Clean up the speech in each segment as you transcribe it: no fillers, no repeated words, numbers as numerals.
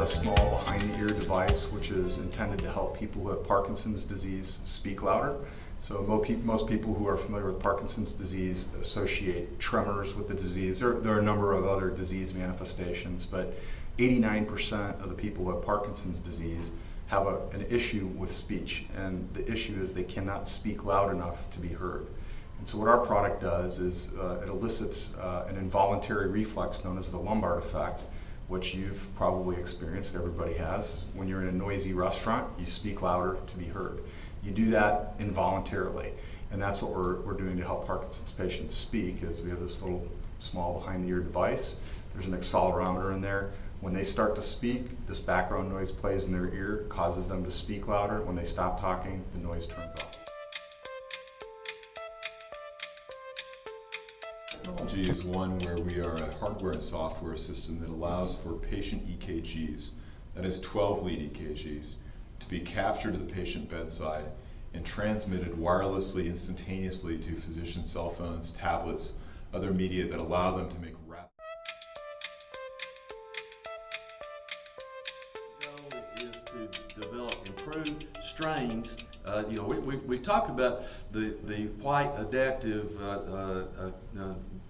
small behind-the-ear device which is intended to help people who have Parkinson's disease speak louder. So most people who are familiar with Parkinson's disease associate tremors with the disease. There are a number of other disease manifestations, but 89% of the people who have Parkinson's disease have an issue with speech, and the issue is they cannot speak loud enough to be heard. And so what our product does is it elicits an involuntary reflex known as the lumbar effect, which you've probably experienced, everybody has. When you're in a noisy restaurant, you speak louder to be heard. You do that involuntarily, and that's what we're doing to help Parkinson's patients speak, is we have this little small behind-the-ear device. There's an accelerometer in there. When they start to speak, this background noise plays in their ear, causes them to speak louder. When they stop talking, the noise turns off. Technology is one where we are a hardware and software system that allows for patient EKGs, that is 12-lead EKGs, to be captured at the patient bedside and transmitted wirelessly, instantaneously to physicians' cell phones, tablets, other media that allow them to make rapid. The goal is to develop improved strains. We talk about the white adaptive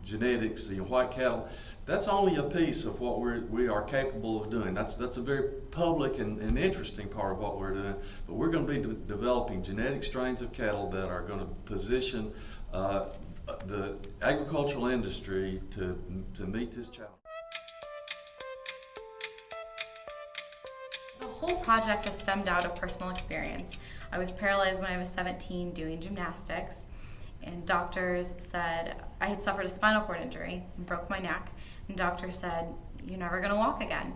genetics, the white cattle. That's only a piece of what we are capable of doing. That's a very public and interesting part of what we're doing. But we're going to be developing genetic strains of cattle that are going to position the agricultural industry to meet this challenge. The whole project has stemmed out of personal experience. I was paralyzed when I was 17 doing gymnastics, and doctors said I had suffered a spinal cord injury and broke my neck, and doctors said, "You're never going to walk again."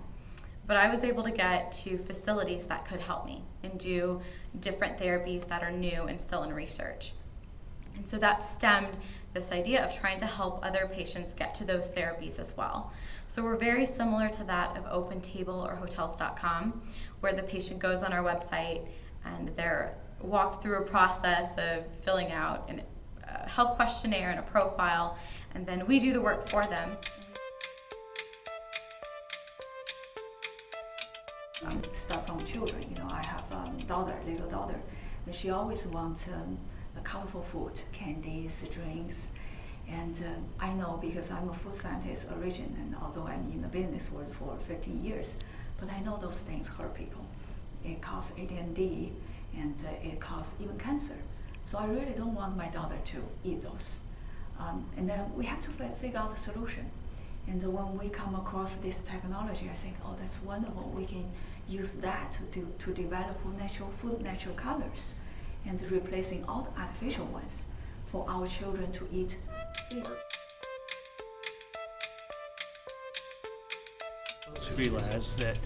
But I was able to get to facilities that could help me and do different therapies that are new and still in research. And so that stemmed this idea of trying to help other patients get to those therapies as well. So we're very similar to that of OpenTable or Hotels.com, where the patient goes on our website and they're walked through a process of filling out a health questionnaire and a profile, and then we do the work for them. Start from children. I have a little daughter, and she always wants the colorful food, candies, drinks. And I know, because I'm a food scientist origin, and although I'm in the business world for 15 years, but I know those things hurt people. It causes ADHD, and it causes even cancer. So I really don't want my daughter to eat those. And then we have to figure out a solution. And when we come across this technology, I think, oh, that's wonderful. We can use that to develop natural food, natural colors, and replacing all the artificial ones for our children to eat safe. Realize that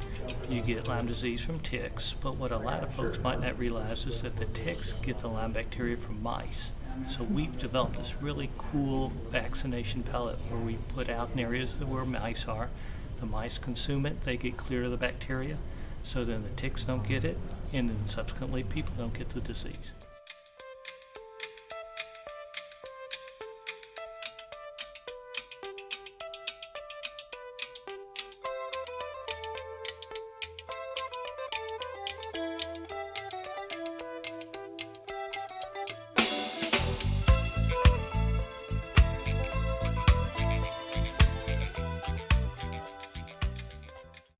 you get Lyme disease from ticks, but what a lot of folks might not realize is that the ticks get the Lyme bacteria from mice. So we've developed this really cool vaccination pellet where we put out in areas where mice are. The mice consume it, they get clear of the bacteria, so then the ticks don't get it, and then subsequently people don't get the disease.